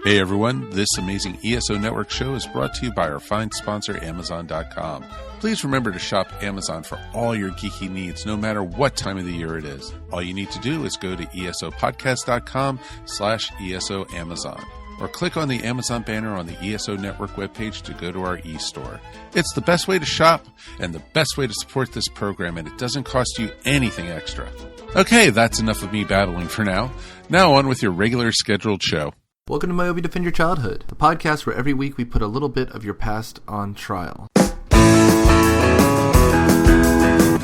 Hey everyone, this amazing ESO Network show is brought to you by our fine sponsor, Amazon.com. Please remember to shop Amazon for all your geeky needs, no matter what time of the year it is. All you need to do is go to esopodcast.com/ESO Amazon, or click on the Amazon banner on the ESO Network webpage to go to our e-store. It's the best way to shop and the best way to support this program, and it doesn't cost you anything extra. Okay, that's enough of me babbling for now. Now on with your regular scheduled show. Welcome to Myobi Defend Your Childhood, the podcast where every week we put a little bit of your past on trial.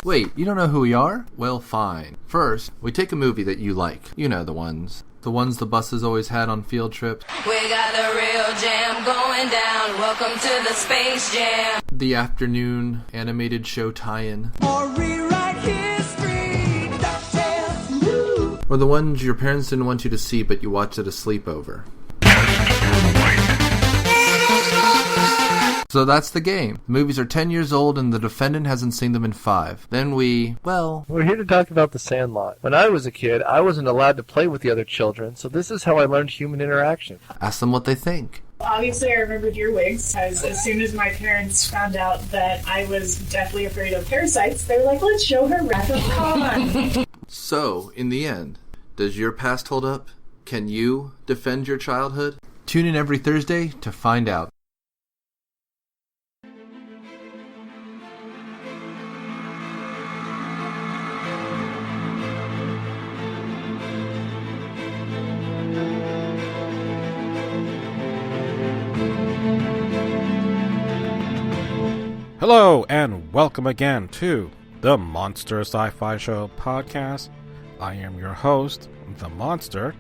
Wait, you don't know who we are? Well, fine. First, we take a movie that you like. You know the ones. The ones the buses always had on field trips. We got the real jam going down. Welcome to the Space Jam. The afternoon animated show tie-in. Or rewrite history. Or the ones your parents didn't want you to see, but you watched at a sleepover. So that's the game. The movies are 10 years old and the defendant hasn't seen them in 5. Then we're here to talk about The Sandlot. When I was a kid, I wasn't allowed to play with the other children, so this is how I learned human interaction. Ask them what they think. Obviously, I remembered your wigs, because as soon as my parents found out that I was deathly afraid of parasites, they were like, let's show her Wrath of Khan. So, in the end, does your past hold up? Can you defend your childhood? Tune in every Thursday to find out. Hello, and welcome again to the Monster Sci-Fi Show podcast. I am your host, The Monster,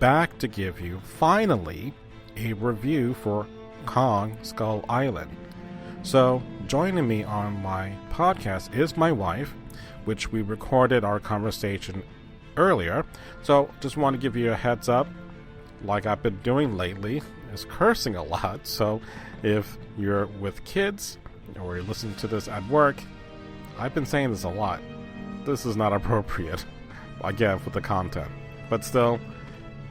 back to give you, finally, a review for Kong Skull Island. So, joining me on my podcast is my wife, which we recorded our conversation earlier. So, just want to give you a heads up, like I've been doing lately, is cursing a lot. So, if you're with kids, or you're listening to this at work, I've been saying this a lot. This is not appropriate, again, for the content. But still,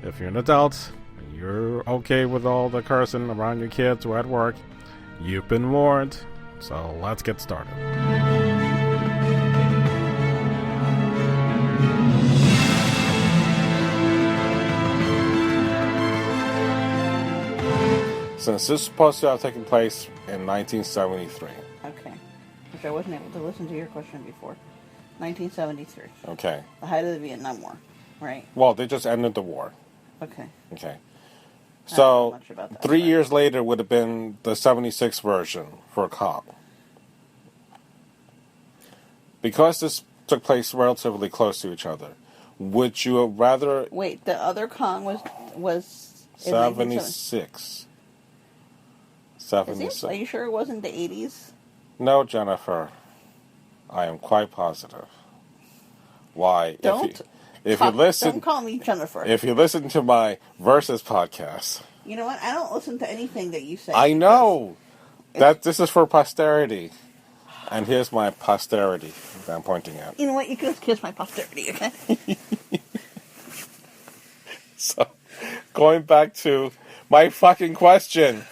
if you're an adult, and you're okay with all the cursing around your kids or at work, you've been warned. So let's get started. Since this is supposed to have taken place in 1973. Okay. Which I wasn't able to listen to your question before. 1973. Okay. The height of the Vietnam War, right? Well, they just ended the war. Okay. Okay. I don't know So, much about that, 3 but- years later would have been the 76 version for Kong. Because this took place relatively close to each other, would you rather... Wait, the other Kong was in 76. 76. Are you sure it wasn't the 80s? No, Jennifer. I am quite positive. Why? Don't you listen, don't call me Jennifer. If you listen to my Versus podcast... You know what? I don't listen to anything that you say. I know! This is for posterity. And here's my posterity that I'm pointing at. You know what? You can just kiss my posterity, okay? So, going back to my fucking question.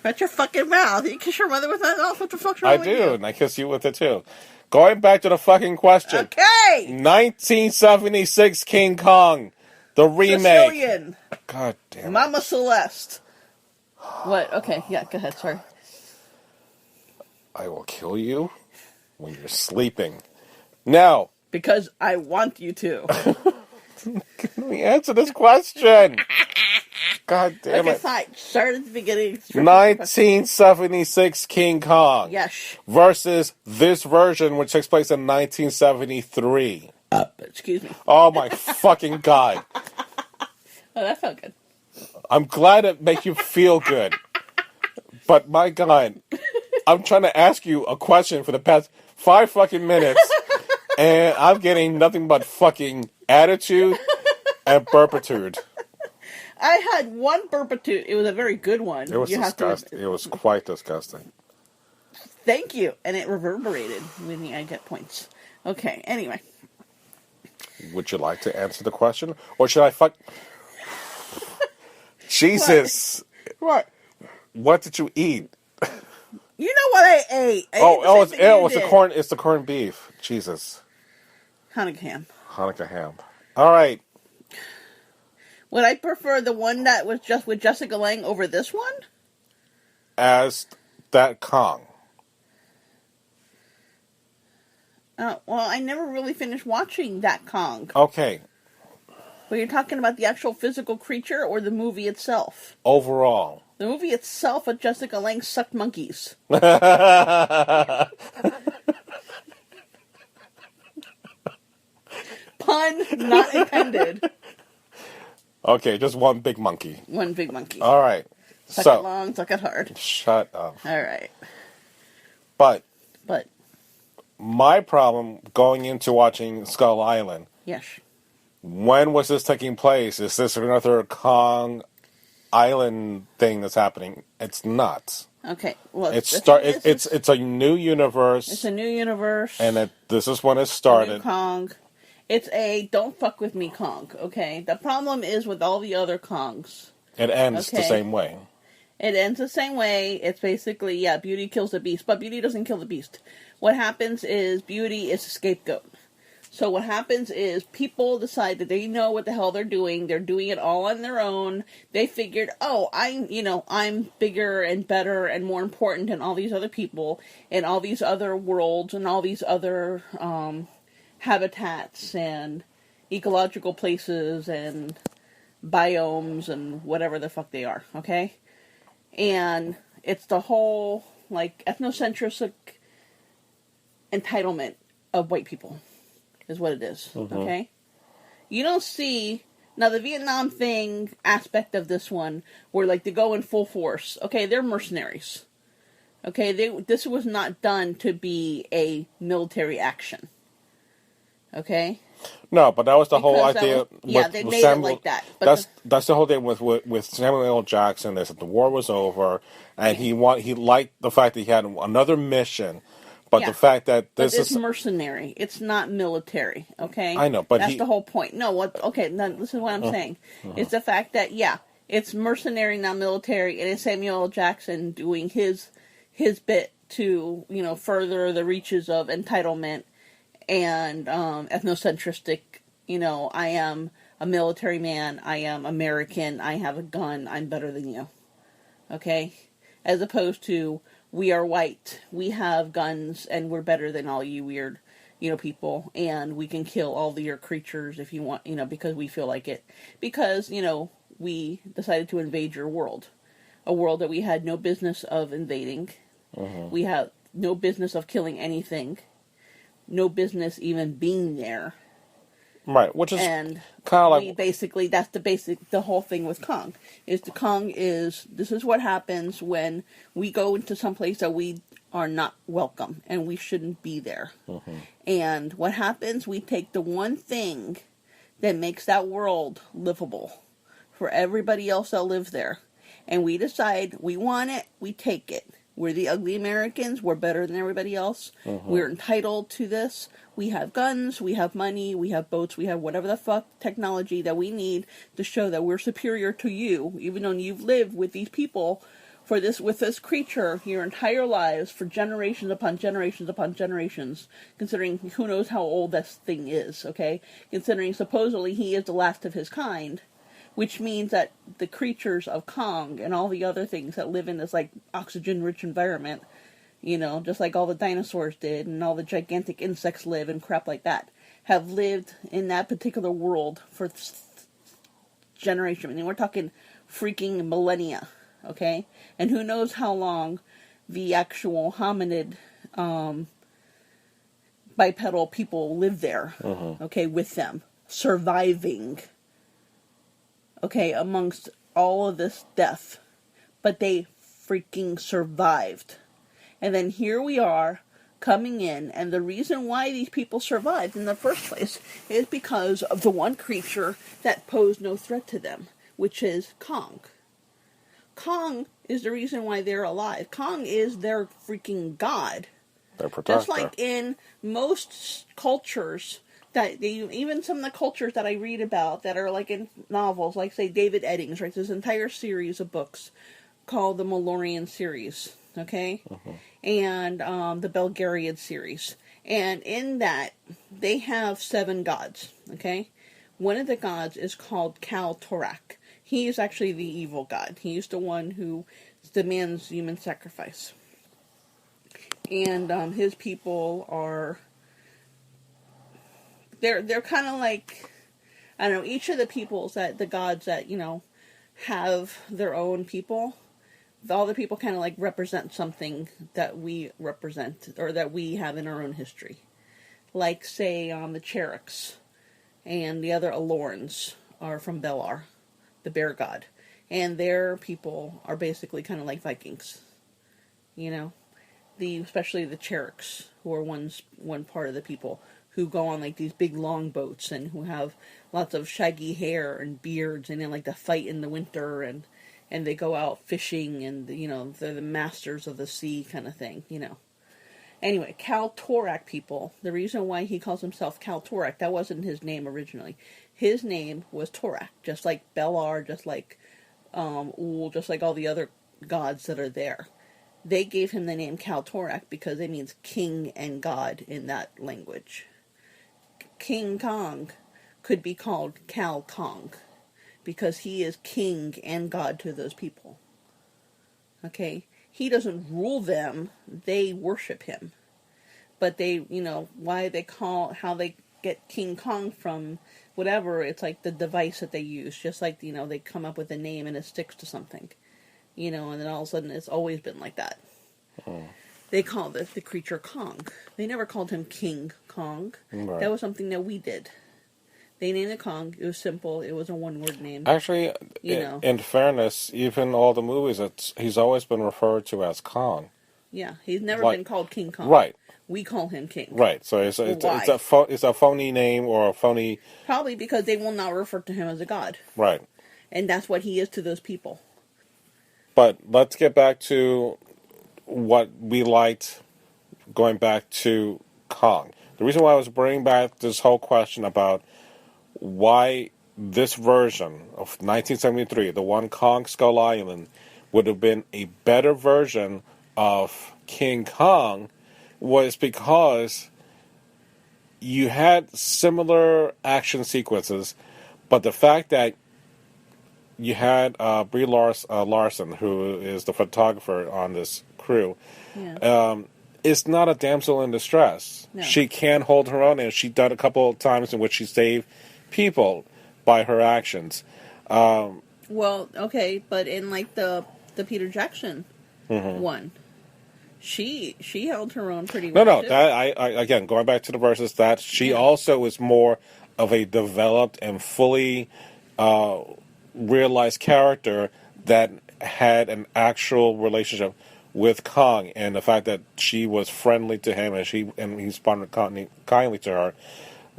Shut your fucking mouth. You kiss your mother with that mouth? What the fuck's wrong I with do, you? and I kiss you with it too. Going back to the fucking question. Okay! 1976 King Kong. The remake. Sicilian. God damn it. Mama Celeste. What? Okay, yeah, go ahead, sorry. I will kill you when you're sleeping. Now. Because I want you to. Let me answer this question. God damn it. Fine. Start at the beginning. 1976 King Kong. Yes. Versus this version, which takes place in 1973. Excuse me. Oh my fucking God. Oh, that felt good. I'm glad it makes you feel good. But my God, I'm trying to ask you a question for the past 5 fucking minutes, and I'm getting nothing but fucking attitude and burpitude. I had one burpitude. It was a very good one. It was disgusting. It was quite disgusting. Thank you. And it reverberated, meaning I get points. Okay, anyway. Would you like to answer the question? Or should I Jesus. What? What did you eat? You know what I ate? It's the corned beef. Jesus. Hanukkah ham. Hanukkah ham. All right. Would I prefer the one that was just with Jessica Lange over this one? As that Kong. Well, I never really finished watching that Kong. Okay. But you're talking about the actual physical creature or the movie itself? Overall. The movie itself with Jessica Lange sucked monkeys. Pun not intended. Okay, just one big monkey. One big monkey. All right. Suck it long, suck it hard. Shut up. All right. But my problem going into watching Skull Island. Yes. When was this taking place? Is this another Kong Island thing that's happening? It's not. Okay. Well, it's a new universe. It's a new universe. And this is when it started. New Kong. It's a don't fuck with me Kong, okay? The problem is with all the other Kongs. It ends the same way. It ends the same way. It's basically, Beauty kills the Beast, but Beauty doesn't kill the Beast. What happens is Beauty is a scapegoat. So what happens is people decide that they know what the hell they're doing. They're doing it all on their own. They figured, I'm bigger and better and more important than all these other people and all these other worlds and all these other habitats and ecological places and biomes and whatever the fuck they are, okay? And it's the whole, ethnocentric entitlement of white people is what it is, okay? You don't see, now the Vietnam thing aspect of this one, where, they go in full force, okay, they're mercenaries, okay? This was not done to be a military action. Okay. No, but that was the whole idea. They made it like that. But that's the whole thing with Samuel L. Jackson. They said the war was over, and he liked the fact that he had another mission. But the fact that it's mercenary. It's not military. Okay. I know, but that's the whole point. No, what? Okay, now this is what I'm saying. It's the fact that it's mercenary, not military, and it's Samuel L. Jackson doing his bit to further the reaches of entitlement. And ethnocentristic, I am a military man, I am American, I have a gun, I'm better than you. Okay? As opposed to, we are white, we have guns, and we're better than all you weird, people, and we can kill all your creatures if you want, because we feel like it. Because, we decided to invade your world. A world that we had no business of invading. We have no business of killing anything. No business even being there. Right, which is kind of like... basically, that's the whole thing with Kong. This is what happens when we go into some place that we are not welcome, and we shouldn't be there. And what happens, we take the one thing that makes that world livable for everybody else that lives there, and we decide we want it, we take it. We're the ugly Americans. We're better than everybody else. We're entitled to this. We have guns. We have money. We have boats. We have whatever the fuck technology that we need to show that we're superior to you, even though you've lived with these people with this creature your entire lives for generations upon generations upon generations, considering who knows how old this thing is, okay? Considering supposedly he is the last of his kind. Which means that the creatures of Kong and all the other things that live in this, oxygen-rich environment, just like all the dinosaurs did and all the gigantic insects live and crap like that, have lived in that particular world for generations. I mean, we're talking freaking millennia, okay? And who knows how long the actual hominid, bipedal people live there, okay, with them, surviving. Okay, amongst all of this death. But they freaking survived. And then here we are, coming in, and the reason why these people survived in the first place is because of the one creature that posed no threat to them, which is Kong. Kong is the reason why they're alive. Kong is their freaking god. Their protector. Just like in most cultures that even some of the cultures that I read about that are like in novels, like say David Eddings writes this entire series of books called the Malorian series, okay? And the Belgariad series. And in that, they have 7 gods, okay? One of the gods is called Kal-Torak. He is actually the evil god. He's the one who demands human sacrifice. And his people are... They're kind of like... I don't know, each of the peoples that... The gods that, you know, have their own people... All the people kind of like represent something that we represent, or that we have in our own history. Like, say, the Cherriks and the other Alorans are from Belar, the bear god. And their people are basically kind of like Vikings. You know? Especially the Cherriks, who are one part of the people who go on like these big long boats and who have lots of shaggy hair and beards and then like to fight in the winter and they go out fishing, and, you know, they're the masters of the sea kind of thing, you know. Anyway, Kal-Torak people, the reason why he calls himself Kal-Torak, that wasn't his name originally. His name was Torak, just like Belar, just like Ul, just like all the other gods that are there. They gave him the name Kal-Torak because it means king and god in that language. King Kong could be called Kal-Kong, because he is king and god to those people. Okay? He doesn't rule them, they worship him. But they, you know, how they get King Kong from whatever, it's like the device that they use. Just like, you know, they come up with a name and it sticks to something. You know, and then all of a sudden it's always been like that. They call the creature Kong. They never called him King Kong. Right. That was something that we did. They named it Kong. It was simple. It was a one-word name. Actually, in fairness, even all the movies, he's always been referred to as Kong. Yeah, he's never been called King Kong. Right. We call him King. Right. So it's a phony name or a phony... Probably because they will not refer to him as a god. Right. And that's what he is to those people. But let's get back to what we liked going back to Kong. The reason why I was bringing back this whole question about why this version of 1973, the one Kong Skull Island, would have been a better version of King Kong was because you had similar action sequences, but the fact that you had Brie Larson, who is the photographer on this crew, is not a damsel in distress. No. She can hold her own, and she done a couple of times in which she saved people by her actions. Well, okay, but in like the Peter Jackson one, she held her own pretty well. No, that I again going back to the verses, that she also is more of a developed and fully realized character that had an actual relationship with Kong, and the fact that she was friendly to him and he responded kindly to her.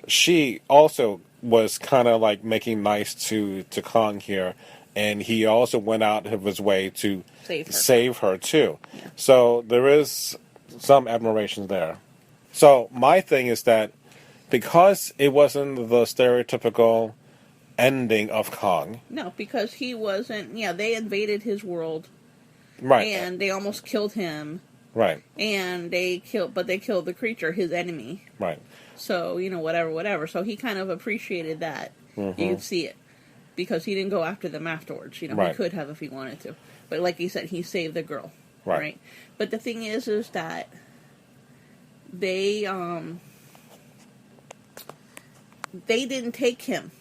She also was kind of like making nice to Kong here, and he also went out of his way to save her too. Yeah. So there is some admiration there. So my thing is that because it wasn't the stereotypical ending of Kong. No, because he wasn't. Yeah, they invaded his world, right? And they almost killed him, right? And they killed the creature, his enemy, right? So, you know, whatever. So he kind of appreciated that. Mm-hmm. You could see it. Because he didn't go after them afterwards. You know, right. He could have if he wanted to. But like he said, he saved the girl. Right? But the thing is that they didn't take him.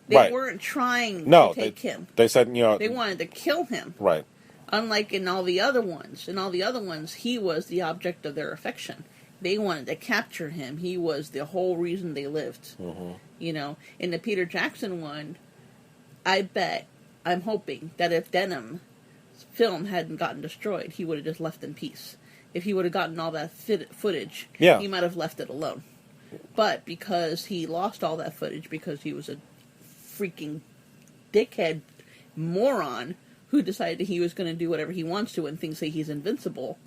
They weren't trying to take him. They said, you know... They wanted to kill him. Right. Unlike in all the other ones. In all the other ones, he was the object of their affection. They wanted to capture him. He was the whole reason they lived. Mm-hmm. You know, in the Peter Jackson one, I'm hoping that if Denham's film hadn't gotten destroyed, he would have just left in peace. If he would have gotten all that footage, he might have left it alone. But because he lost all that footage because he was a freaking dickhead moron who decided he was going to do whatever he wants to and thinks that he's invincible,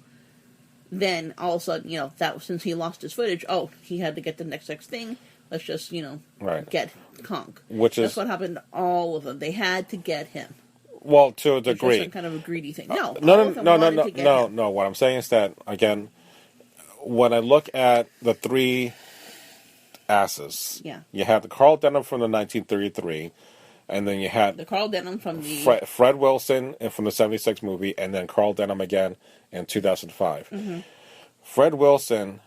then all of a sudden, you know, that since he lost his footage, he had to get the next thing. let's just, Right. get Kong. That's what happened to all of them. They had to get him. Well, to a It's just degree. some kind of a greedy thing. No, No. What I'm saying is that, again, when I look at the three asses, you had the Carl Denham from the 1933, and then you had the Carl Denham from the Fred Wilson from the 76 movie, and then Carl Denham again in 2005. Mm-hmm. Fred Wilson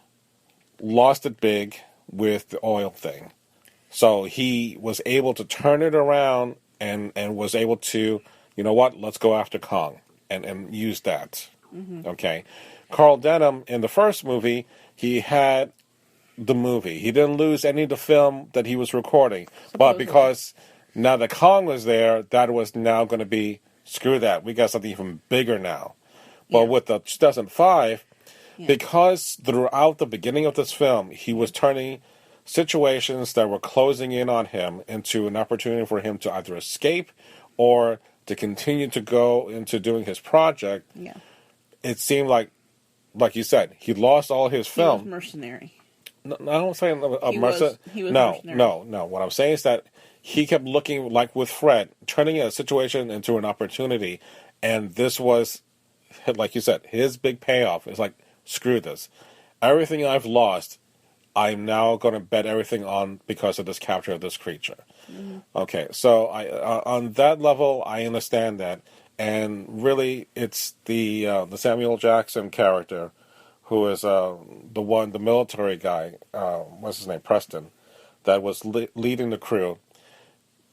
lost it big with the oil thing. So he was able to turn it around and was able to, you know what, let's go after Kong and use that. Mm-hmm. Okay. Carl Denham, in the first movie, he had the movie. He didn't lose any of the film that he was recording. Supposedly. But because now that Kong was there, that was now going to be, screw that, we got something even bigger now. But with the 2005, because throughout the beginning of this film, he was turning situations that were closing in on him into an opportunity for him to either escape or to continue to go into doing his project. Yeah. It seemed like you said, he lost all his film. He was mercenary. No, I don't say mercenary. He was mercenary. No. What I'm saying is that he kept looking, like with Fred, turning a situation into an opportunity, and this was, like you said, his big payoff. It's like, screw this. Everything I've lost, I'm now going to bet everything on because of this capture of this creature. Mm-hmm. Okay, so on that level, I understand that. And really, it's the Samuel Jackson character, who is the military guy, what's his name, Preston, that was leading the crew.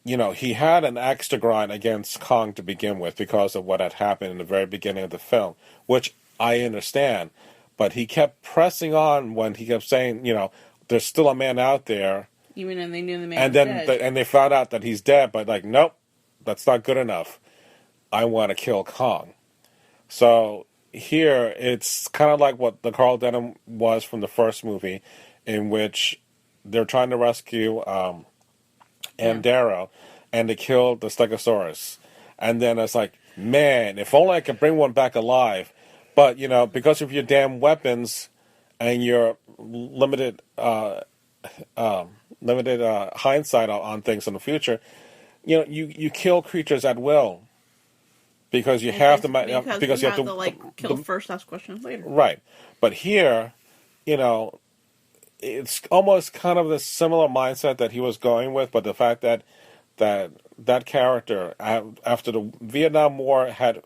You know, he had an axe to grind against Kong to begin with because of what had happened in the very beginning of the film, which I understand. But he kept pressing on when he kept saying, there's still a man out there. Even when they knew the man was dead. And they found out that he's dead, but like, nope, that's not good enough. I want to kill Kong. So here, it's kind of like what the Carl Denham was from the first movie, in which they're trying to rescue Andaro, and they killed the Stegosaurus. And then it's like, man, if only I could bring one back alive. But, because of your damn weapons and your limited hindsight on things in the future, you kill creatures at will. Because you have to kill first, ask questions later. Right. But here, it's almost kind of the similar mindset that he was going with, but the fact that character, after the Vietnam War had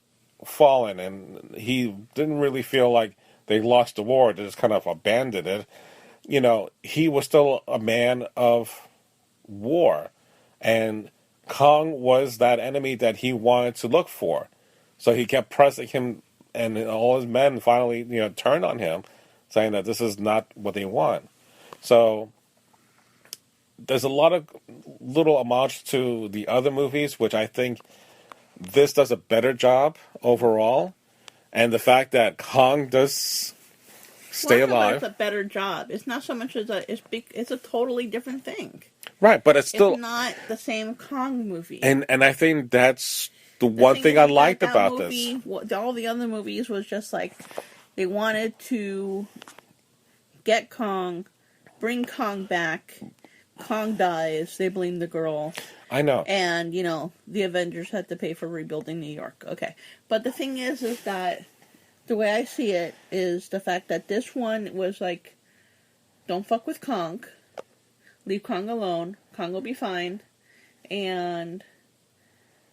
fallen and he didn't really feel like they lost the war, they just kind of abandoned it, he was still a man of war. And Kong was that enemy that he wanted to look for. So he kept pressing him, and all his men finally, turned on him, saying that this is not what they want. So there's a lot of little homage to the other movies, which I think this does a better job overall. And the fact that Kong does stay alive. It's a better job. It's not so much as it's a totally different thing. Right, but it's still not the same Kong movie. And I think that's the one thing I liked about this. All the other movies was just like they wanted to get Kong, bring Kong back. Kong dies. They blame the girl. I know. And, the Avengers had to pay for rebuilding New York. Okay. But the thing is that the way I see it is the fact that this one was like, don't fuck with Kong. Leave Kong alone. Kong will be fine. And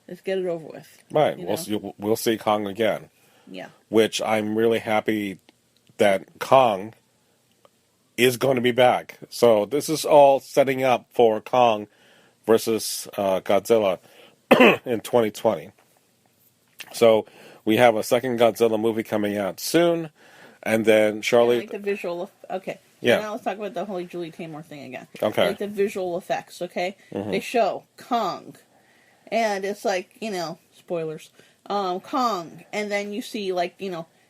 let's get it over with. Right. We'll see Kong again. Yeah. Which I'm really happy that Kong is going to be back. So this is all setting up for Kong versus Godzilla in 2020. So we have a second Godzilla movie coming out soon, and then Charlie. Like the visual. Okay. Yeah. Now let's talk about the whole Julie Taymor thing again. Okay. Like the visual effects. Okay. Mm-hmm. They show Kong, and it's like spoilers. Kong, and then you see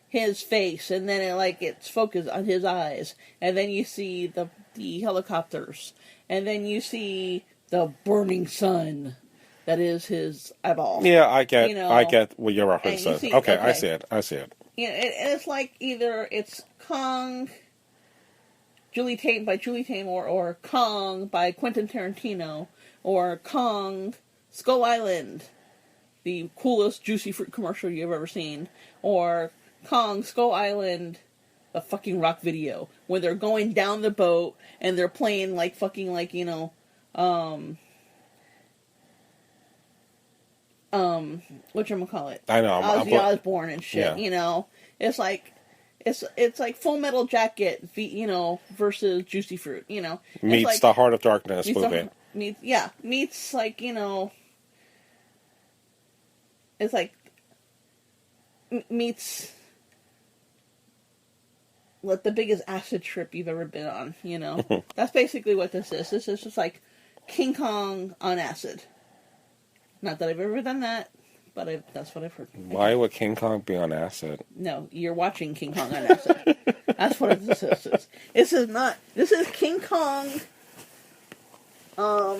his face, and then it's focused on his eyes, and then you see the helicopters, and then you see the burning sun that is his eyeball. Yeah, I get what your reference says. Okay, I see it. And it's like either it's Kong Julie Taymor, or Kong by Quentin Tarantino, or Kong Skull Island, the coolest juicy fruit commercial you've ever seen, or Kong Skull Island, the fucking rock video, when they're going down the boat and they're playing like fucking like, you know, whatchamacallit? I know. Ozzy Osbourne and shit, yeah. you know? It's like Full Metal Jacket, you know, versus Juicy Fruit, you know? Meets like, the Heart of Darkness movie. Meets like, you know, it's like, meets like the biggest acid trip you've ever been on, you know? That's basically what this is. This is just like King Kong on acid. Not that I've ever done that, but that's what I've heard. Why would King Kong be on acid? No, you're watching King Kong on acid. That's what this is. This is King Kong. Not.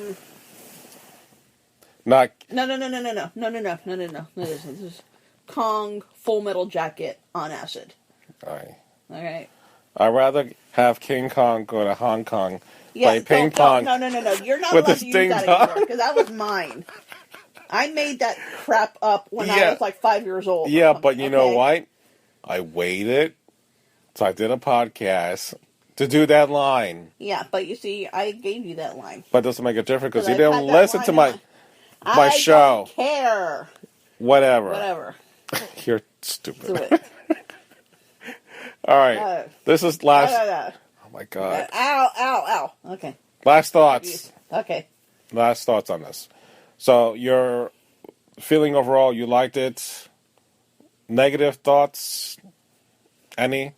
No. This is Kong Full Metal Jacket on acid. All right. All I'd rather have King Kong go to Hong Kong, yeah, play ping pong. No. You're not with allowed a to use that ding-dong. anymore, because that was mine. I made that crap up when I was like 5 years old. Yeah, but you know what? I waited, so I did a podcast to do that line. Yeah, but you see, I gave you that line. But it doesn't make a difference because you I've didn't had that listen to line my show. I don't care. Whatever. You're stupid. Do it. All right. This is last. Oh my God. Ow. Okay. Last thoughts. Okay. Last thoughts on this. So your feeling overall, you liked it. Negative thoughts? Any?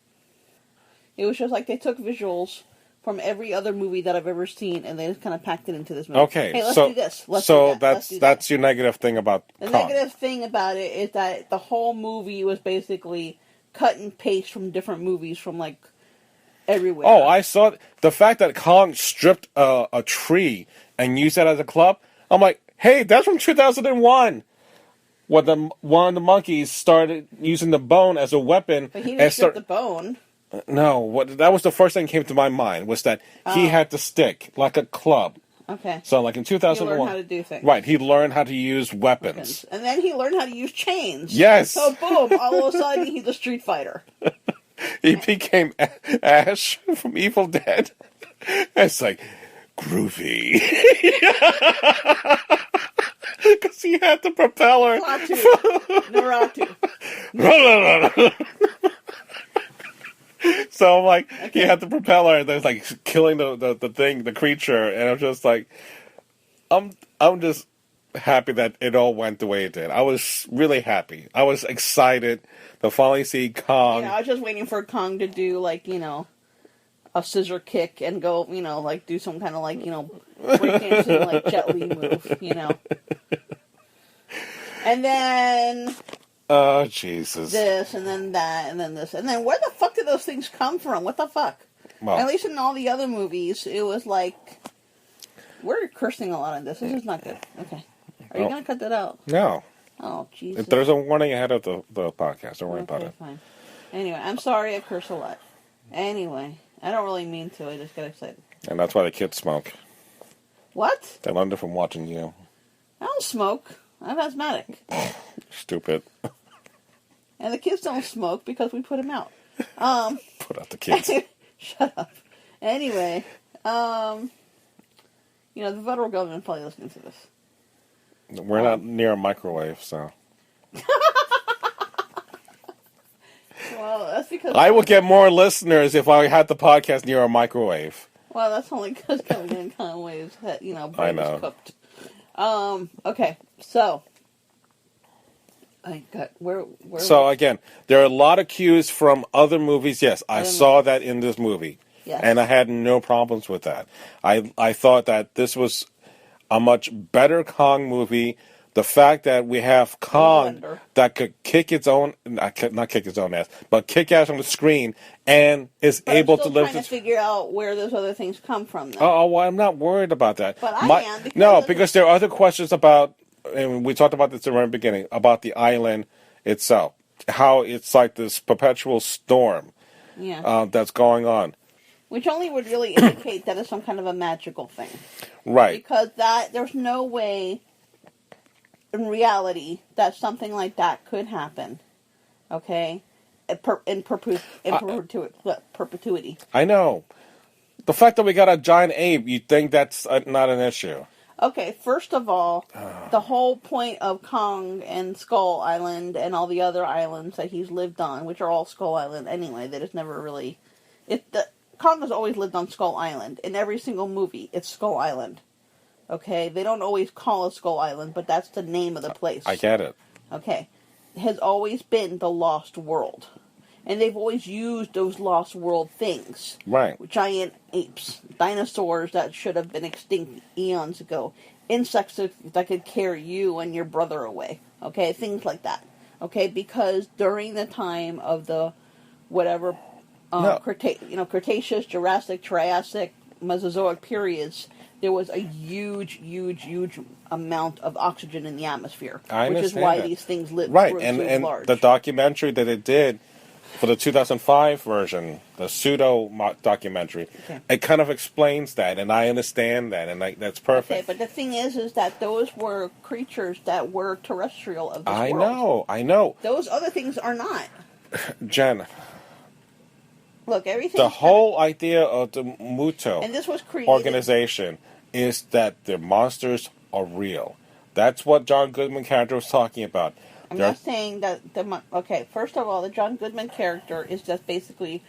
It was just like they took visuals from every other movie that I've ever seen, and they just kind of packed it into this movie. Okay, hey, let's do this. Let's so do that. Let's do that. that's your negative thing about the Kong. negative thing about it is that the whole movie was basically cut and paste from different movies from like everywhere. Oh, I saw the fact that Kong stripped a tree and used that as a club. I'm like, hey, that's from 2001. When one of the monkeys started using the bone as a weapon. But he didn't strip the bone. No, that was the first thing that came to my mind, was that he had the stick, like a club. Okay. So, like in 2001. He learned how to do things. Right, he learned how to use weapons. And then he learned how to use chains. Yes. So, boom, all of a sudden, he's a street fighter. He became Ash from Evil Dead. It's like, groovy. Because he had the propeller. Naratu. So I'm like, he had the propeller, and there's like killing the creature, and I'm just like, I'm just happy that it all went the way it did. I was really happy. I was excited to finally see Kong. Yeah, I was just waiting for Kong to do like, you know, a scissor kick and go, you know, like do some kind of like, you know, breakdancing like Jet Li move, you know. And then oh Jesus! This and then that and then this and then where the fuck did those things come from? What the fuck? Well, at least in all the other movies, it was like we're cursing a lot on this. This is not good. Okay, are you gonna cut that out? No. Oh Jesus! There's a warning ahead of the podcast. Don't worry about it. Fine. Anyway, I'm sorry I curse a lot. Anyway, I don't really mean to. I just get excited. And that's why the kids smoke. What? They learned it from watching you. I don't smoke. I'm asthmatic. Stupid. And the kids don't smoke because we put them out. Put out the kids. Shut up. Anyway, you know, the federal government probably listening to this. We're not near a microwave, so. Well, that's because I would get more listeners if I had the podcast near a microwave. Well, that's only because Kevin Conway's, you know, brain is cooked. Okay, so I got where. So again, there are a lot of cues from other movies. Yes, I saw that in this movie, yes. And I had no problems with that. I thought that this was a much better Kong movie. The fact that we have Kong that could kick its own, not kick its own ass, but kick ass on the screen and is able to live. I'm trying to figure out where those other things come from. Then. Oh, well, I'm not worried about that. But I am. Because there are other questions about, and we talked about this in the very beginning, about the island itself. How it's like this perpetual storm that's going on. Which only would really indicate that it's some kind of a magical thing. Right. Because there's no way in reality that something like that could happen. Okay? In perpetuity. I know. The fact that we got a giant ape, you think that's not an issue? Okay, first of all, the whole point of Kong and Skull Island and all the other islands that he's lived on, which are all Skull Island anyway, that it's never really... Kong has always lived on Skull Island. In every single movie, it's Skull Island. Okay? They don't always call it Skull Island, but that's the name of the place. I get it. Okay. It has always been the Lost World. And they've always used those Lost World things. Right. Giant apes, dinosaurs that should have been extinct eons ago, insects that could carry you and your brother away. Okay? Things like that. Okay? Because during the time of the whatever... Cretaceous, Jurassic, Triassic, Mesozoic periods, there was a huge amount of oxygen in the atmosphere, which is why these things lived right. so And large. the documentary that it did for the 2005 version, the pseudo documentary, it kind of explains that, and I understand that, and that's perfect. Okay, but the thing is that those were creatures that were terrestrial of this world. I know. Those other things are not. Jen. Look, everything. The whole idea of the Muto and this was created, organization is that the monsters are real. That's what John Goodman character was talking about. I'm not saying that okay, first of all, the John Goodman character is just basically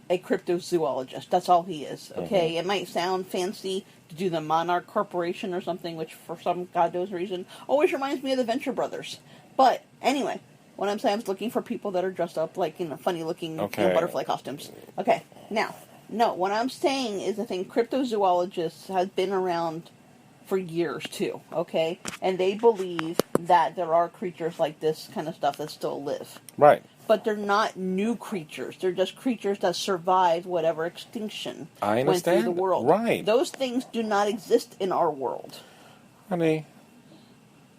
a cryptozoologist. That's all he is. Okay, It might sound fancy to do the Monarch Corporation or something, which for some god knows reason always reminds me of the Venture Brothers. But anyway. What I'm saying, I'm looking for people that are dressed up like in funny-looking butterfly costumes. Okay, now, no, what I'm saying is I think cryptozoologists have been around for years, too, okay? And they believe that there are creatures like this kind of stuff that still live. Right. But they're not new creatures. They're just creatures that survived whatever extinction went through the world. Right. Those things do not exist in our world. Honey,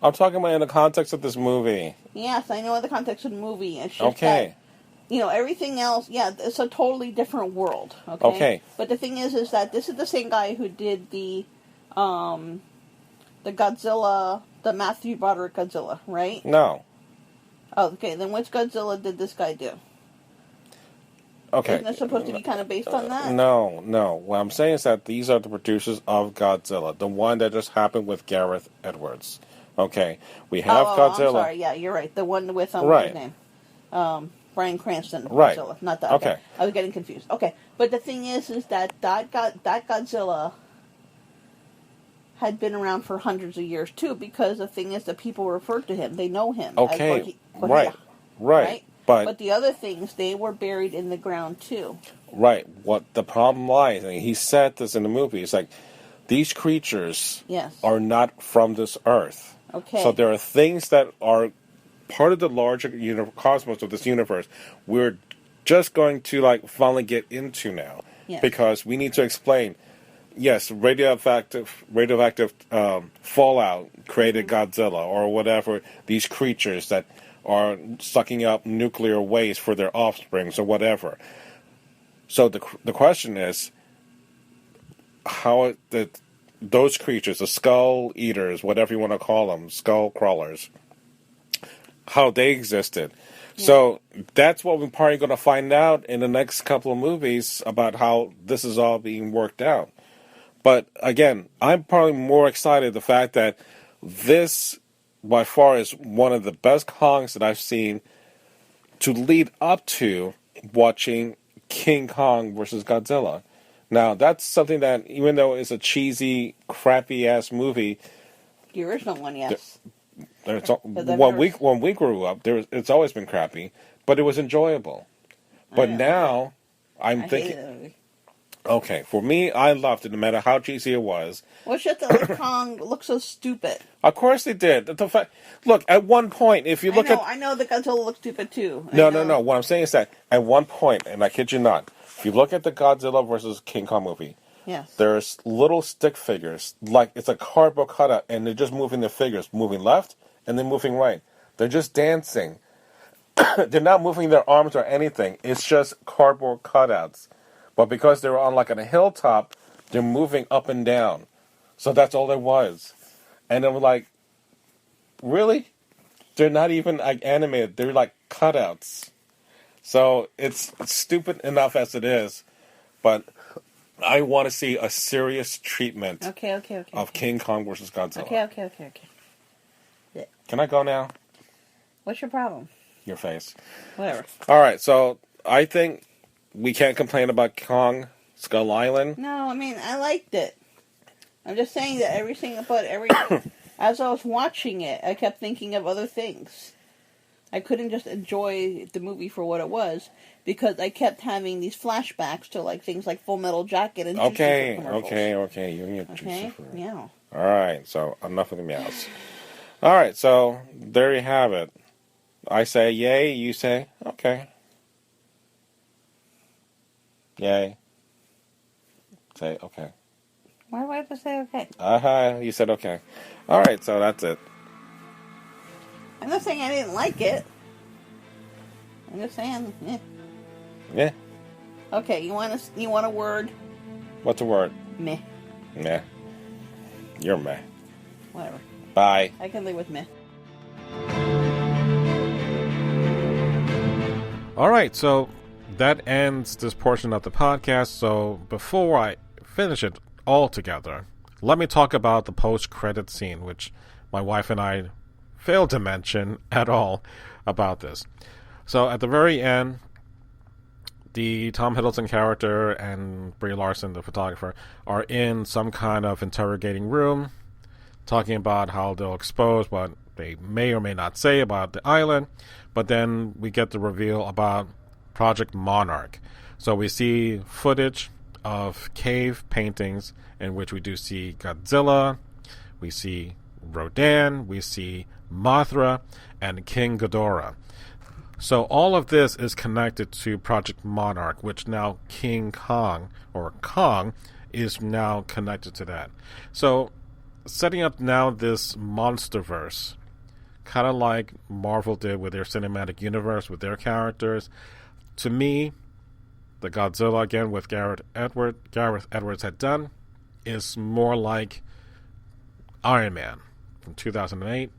I'm talking about in the context of this movie. Yes, I know in the context of the movie. It's just that, everything else, it's a totally different world. Okay. But the thing is that this is the same guy who did the Godzilla, the Matthew Broderick Godzilla, right? No. Oh, okay. Then which Godzilla did this guy do? Okay. Isn't it supposed to be kind of based on that? No. What I'm saying is that these are the producers of Godzilla, the one that just happened with Gareth Edwards. Okay, we have Godzilla. I'm sorry. Yeah, you're right. The one with what's his name? Bryan Cranston. Right. Godzilla, not that. Okay. I was getting confused. Okay, but the thing is that Godzilla had been around for hundreds of years too, because the thing is that people refer to him. They know him. Okay. As Right. But the other things, they were buried in the ground too. Right. What the problem lies, and he said this in the movie. It's like these creatures are not from this earth. Okay. So there are things that are part of the larger cosmos of this universe. We're just going to finally get into now because we need to explain. Yes, radioactive fallout created Godzilla or whatever. These creatures that are sucking up nuclear waste for their offsprings or whatever. So the question is how those creatures, the skull eaters, whatever you want to call them, skull crawlers, how they existed. Yeah. So that's what we're probably going to find out in the next couple of movies about how this is all being worked out. But again, I'm probably more excited the fact that this, by far, is one of the best Kongs that I've seen to lead up to watching King Kong versus Godzilla. Now, that's something that, even though it's a cheesy, crappy-ass movie... The original one, yes. When we grew up, it's always been crappy, but it was enjoyable. But now, I'm thinking... Okay, for me, I loved it, no matter how cheesy it was. Well, it's just that Kong looks so stupid. Of course they did. Look, at one point, if you look I know the Godzilla looks stupid, too. No. What I'm saying is that, at one point, and I kid you not, if you look at the Godzilla versus King Kong movie, there's little stick figures, like it's a cardboard cutout, and they're just moving the figures, moving left, and then moving right. They're just dancing. They're not moving their arms or anything. It's just cardboard cutouts. But because they were on like on a hilltop, they're moving up and down. So that's all there was. And I'm like, really? They're not even like animated. They're like cutouts. So it's stupid enough as it is. But I want to see a serious treatment of King Kong versus Godzilla. Okay. Yeah. Can I go now? What's your problem? Your face. Whatever. All right, so I think we can't complain about Kong Skull Island. No, I mean, I liked it. I'm just saying that as I was watching it, I kept thinking of other things. I couldn't just enjoy the movie for what it was, because I kept having these flashbacks to like things like Full Metal Jacket and Okay. You and your juicy fruit. Yeah. All right, so enough of the meows. All right, so there you have it. I say yay, you say okay. Yay. Say okay. Why do I have to say okay? You said okay. All right, so that's it. I'm not saying I didn't like it. I'm just saying, Yeah. Okay, you want a word? What's a word? Meh. Meh. You're meh. Whatever. Bye. I can live with meh. All right, so that ends this portion of the podcast. So before I finish it all together, let me talk about the post-credit scene, which my wife and I failed to mention at all about this. So at the very end, the Tom Hiddleston character and Brie Larson, the photographer, are in some kind of interrogating room, talking about how they'll expose what they may or may not say about the island. But then we get the reveal about Project Monarch. So we see footage of cave paintings in which we do see Godzilla, we see Rodan, we see Mothra, and King Ghidorah. So all of this is connected to Project Monarch, which now King Kong, or Kong, is now connected to that. So setting up now this monsterverse, kind of like Marvel did with their cinematic universe, with their characters. To me, the Godzilla, again, with Gareth Edwards had done, is more like Iron Man from 2008.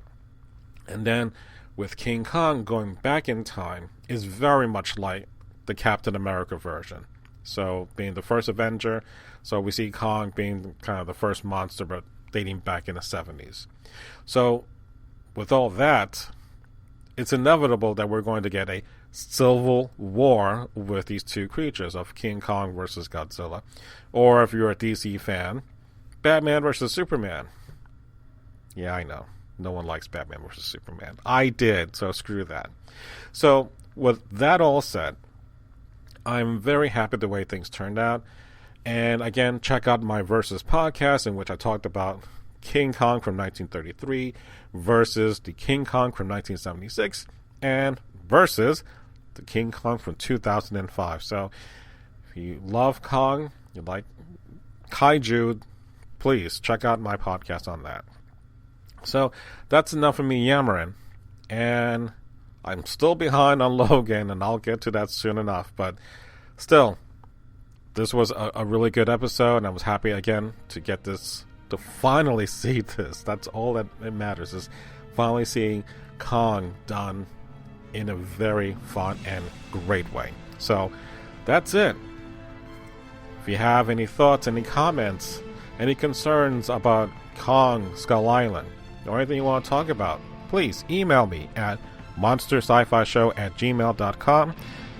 And then with King Kong going back in time is very much like the Captain America version. So being the first Avenger, so we see Kong being kind of the first monster, but dating back in the 70s. So with all that, it's inevitable that we're going to get a civil war with these two creatures of King Kong versus Godzilla. Or if you're a DC fan, Batman versus Superman. Yeah, I know. No one likes Batman versus Superman. I did, so screw that. So with that all said, I'm very happy the way things turned out. And again, check out my Versus podcast, in which I talked about King Kong from 1933 versus the King Kong from 1976 and versus the King Kong from 2005. So if you love Kong, you like kaiju, please check out my podcast on that. So that's enough of me yammering, and I'm still behind on Logan, and I'll get to that soon enough. But still, this was a really good episode, and I was happy again to get this, to finally see this. That's all that it matters, is finally seeing Kong done in a very fun and great way. So that's it. If you have any thoughts, any comments, any concerns about Kong Skull Island, or anything you want to talk about, please email me at monsterscifishow@gmail.com.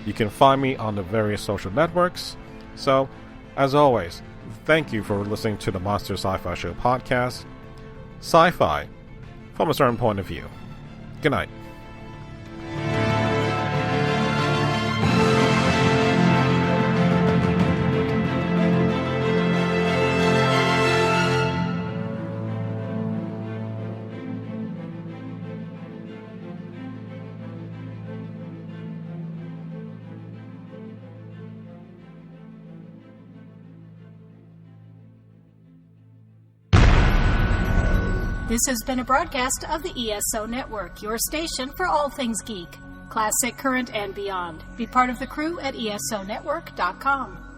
You can find me on the various social networks. So, as always, thank you for listening to the Monster Sci-Fi Show podcast. Sci-fi from a certain point of view. Good night. This has been a broadcast of the ESO Network, your station for all things geek, classic, current, and beyond. Be part of the crew at ESONetwork.com.